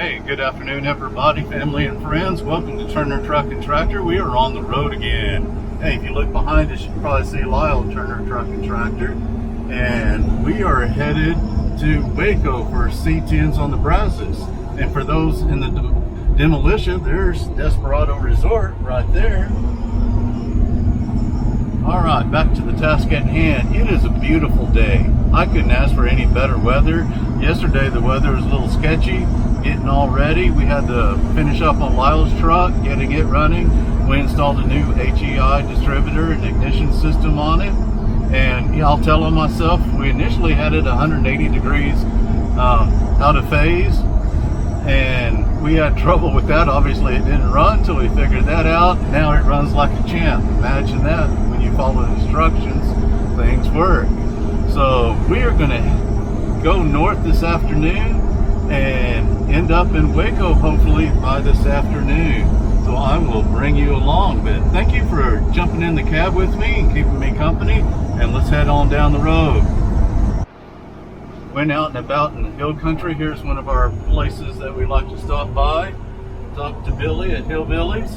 Hey, good afternoon everybody, family and friends. Welcome to Turner Truck and Tractor. We are on the road again. Hey, if you look behind us, you can probably see Lyle Turner Truck and Tractor. And we are headed to Waco for C10'S on the Brazos. And for those in the demolition, there's Desperado Resort right there. All right, back to the task at hand. It is a beautiful day. I couldn't ask for any better weather. Yesterday the weather was a little sketchy, getting all ready. We had to finish up on Lyle's truck, getting it running. We installed a new HEI distributor and ignition system on it. And yeah, I'll tell on myself, we initially had it 180 degrees out of phase. And we had trouble with that. Obviously it didn't run until we figured that out. Now it runs like a champ. Imagine that. When you follow the instructions, things work. So we are going to go north this afternoon and end up in Waco hopefully by this afternoon. So I will bring you along. But thank you for jumping in the cab with me and keeping me company. And let's head on down the road. Went out and about in the hill country. Here's one of our places that we like to stop by. Talk to Billy at Hillbillies.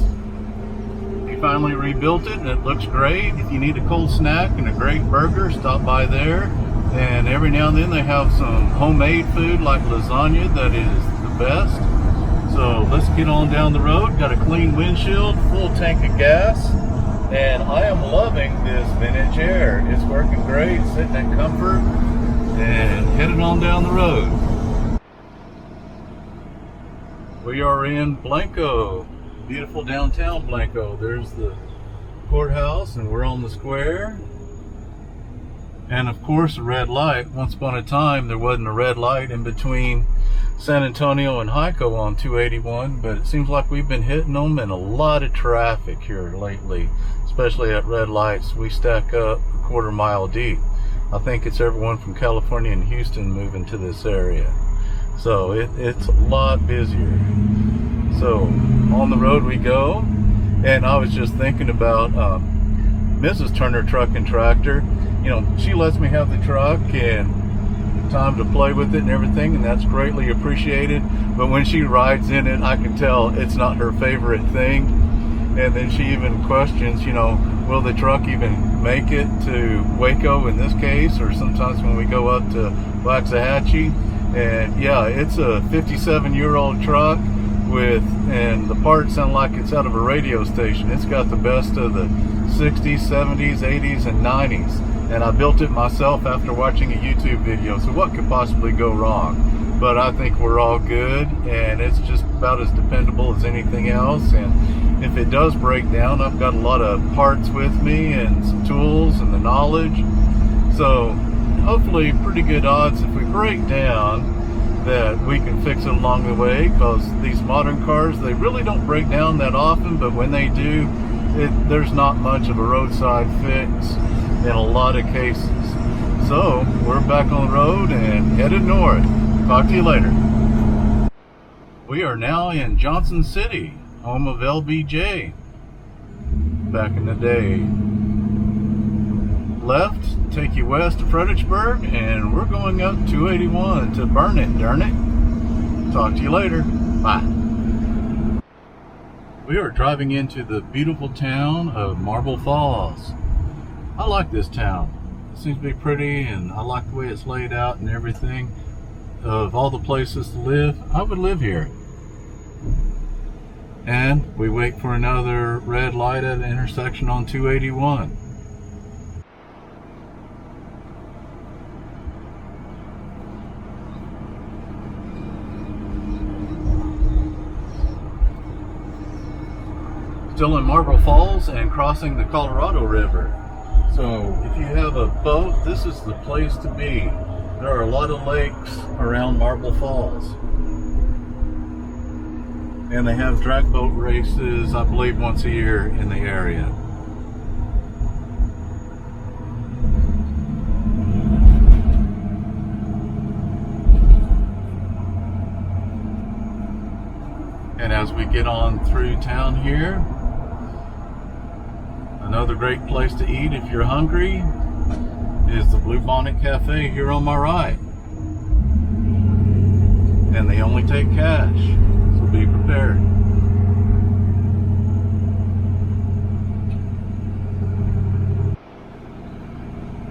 He finally rebuilt it and it looks great. If you need a cold snack and a great burger, stop by there. And every now and then they have some homemade food like lasagna that is the best. So let's get on down the road. Got a clean windshield, full tank of gas, and I am loving this vintage air. It's working great, sitting in comfort, and headed on down the road. We are in Blanco, beautiful downtown Blanco. There's the courthouse and we're on the square. And of course a red light. Once upon a time there wasn't a red light in between San Antonio and Waco on 281, but it seems like we've been hitting them and a lot of traffic here lately, especially at red lights. We stack up a quarter mile deep. I think it's everyone from California and Houston moving to this area. So it's a lot busier. So on the road we go. And I was just thinking about Mrs. Turner Truck and Tractor. You know, she lets me have the truck and time to play with it and everything, and that's greatly appreciated. But when she rides in it, I can tell it's not her favorite thing. And then she even questions, you know, will the truck even make it to Waco in this case, or sometimes when we go up to Waxahachie. And yeah, it's a 57-year-old truck and the parts sound like it's out of a radio station. It's got the best of the 60s, 70s, 80s, and 90s. And I built it myself after watching a YouTube video, so what could possibly go wrong? But I think we're all good, and it's just about as dependable as anything else. And if it does break down, I've got a lot of parts with me and some tools and the knowledge. So hopefully pretty good odds if we break down that we can fix it along the way, because these modern cars, they really don't break down that often, but when they do, there's not much of a roadside fix in a lot of cases. So we're back on the road and headed north. Talk to you later. We are now in Johnson City, home of LBJ. Back in the day. Left, take you west to Fredericksburg, and we're going up 281 to burn it, darn it. Talk to you later. Bye. We are driving into the beautiful town of Marble Falls. I like this town. It seems to be pretty, and I like the way it's laid out and everything. Of all the places to live, I would live here. And we wait for another red light at an intersection on 281. Still in Marble Falls and crossing the Colorado River. So if you have a boat, this is the place to be. There are a lot of lakes around Marble Falls. And they have drag boat races, I believe, once a year in the area. And as we get on through town here, another great place to eat if you're hungry is the Blue Bonnet Cafe here on my right. And they only take cash. be prepared.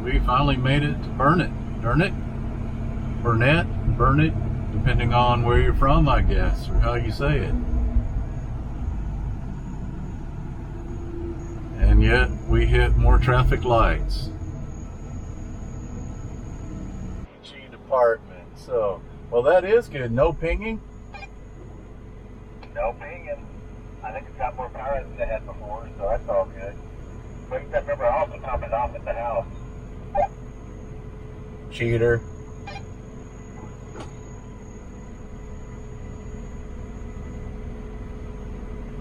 We finally made it to Burnett, depending on where you're from, I guess, or how you say it. And yet we hit more traffic lights. Department. So, well, that is good. No pinging. No pinging. I think it's got more power than it had before, so that's all good. But you got to remember, I also top it off at the house. Cheater.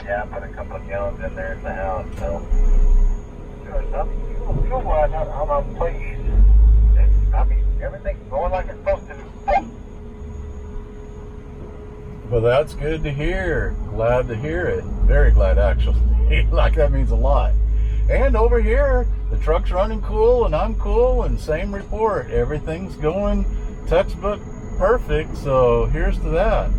Yeah, I put a couple of gallons in there at the house, so fuel-wise, I'm pleased. I mean, everything's going like it's supposed to. Well, that's good to hear. Glad to hear it. Very glad, actually. Like, that means a lot. And over here, the truck's running cool, and I'm cool, and same report. Everything's going textbook perfect, so here's to that.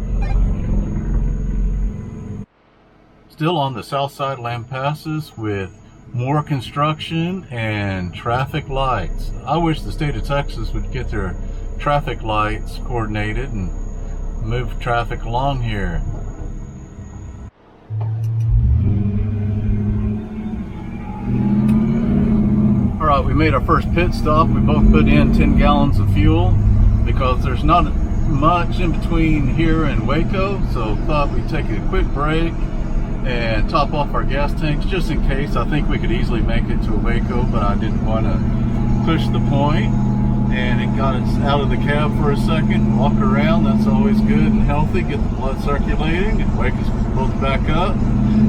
Still on the south side of Lampasas with more construction and traffic lights. I wish the state of Texas would get their traffic lights coordinated and move traffic along here. All right, we made our first pit stop. We both put in 10 gallons of fuel because there's not much in between here and Waco, so thought we'd take a quick break and top off our gas tanks just in case. I think we could easily make it to Waco, but I didn't want to push the point. And it got us out of the cab for a second, walk around. That's always good and healthy. Get the blood circulating and wake us both back up.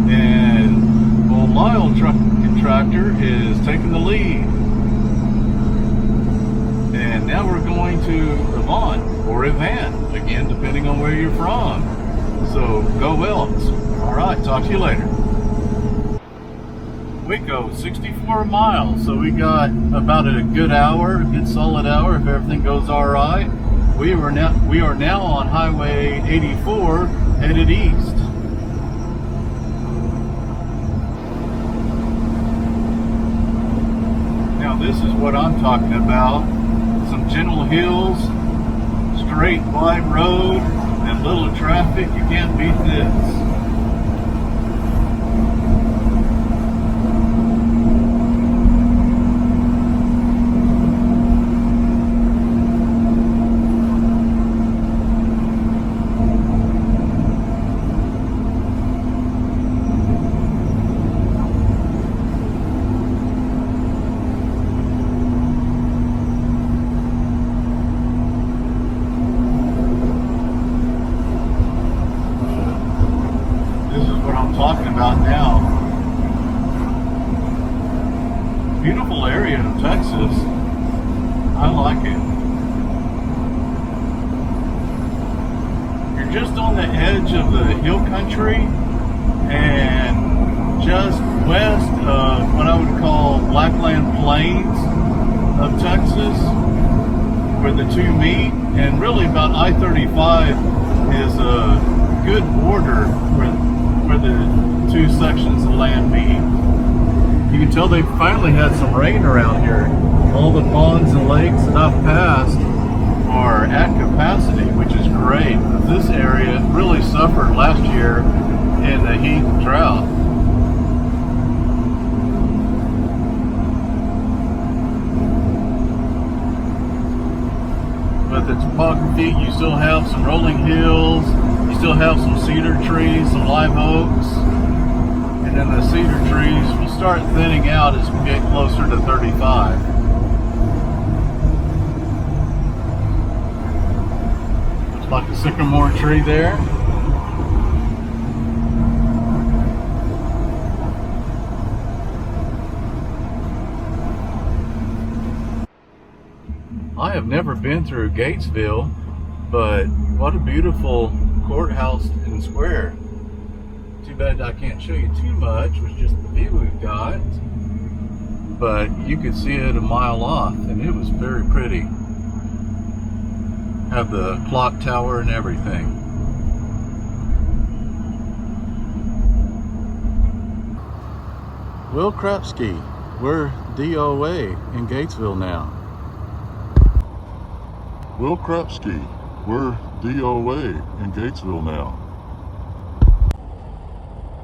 And old Lyle truck contractor is taking the lead. And now we're going to Avant or Evan again, depending on where you're from. So go Elks. All right, talk to you later. Waco, 64 miles, so we got about a good hour, a good solid hour if everything goes all right. We are now on Highway 84 headed east. Now this is what I'm talking about. Some gentle hills, straight wide road, and little traffic. You can't beat this. Talking about now. Beautiful area of Texas. I like it. You're just on the edge of the hill country and just west of what I would call Blackland Plains of Texas, where the two meet, and really about I-35 is a good border where the two sections of land meet. You can tell they finally had some rain around here. All the ponds and lakes that I've passed are at capacity, which is great. This area really suffered last year in the heat and drought. But the topography, you still have some rolling hills, you still have some cedar trees, some live oaks, and then the cedar trees will start thinning out as we get closer to 35. Looks like a sycamore tree there. I have never been through Gatesville, but what a beautiful courthouse and square. Too bad I can't show you too much with just the view we've got, but you could see it a mile off and it was very pretty. Have the clock tower and everything. Will Krapski, we're DOA in Gatesville now. Will Krapski, we're DOA in Gatesville now.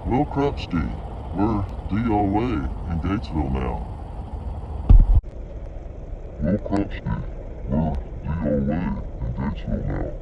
Will Krapski, we're DOA in Gatesville now. Will Krapski, we're DOA in Gatesville now.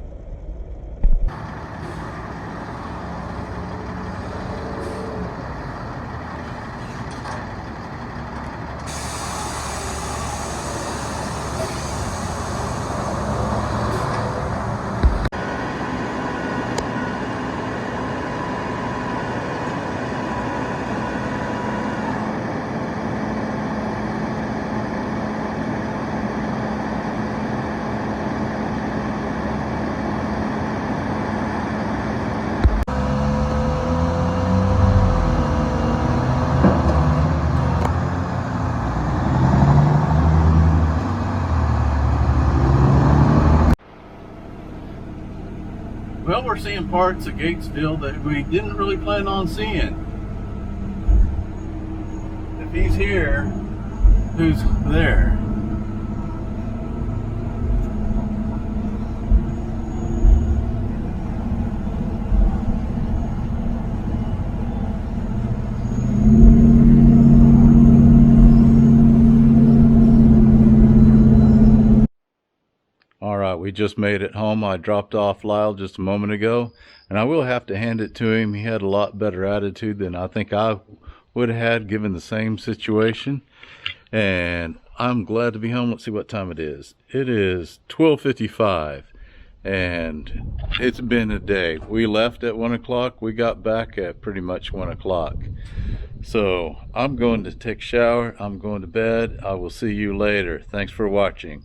Well, we're seeing parts of Gatesville that we didn't really plan on seeing. If he's here, who's there? Alright, we just made it home. I dropped off Lyle just a moment ago, and I will have to hand it to him. He had a lot better attitude than I think I would have had given the same situation. And I'm glad to be home. Let's see what time it is. It is 12:55, and it's been a day. We left at 1 o'clock. We got back at pretty much 1 o'clock. So I'm going to take a shower. I'm going to bed. I will see you later. Thanks for watching.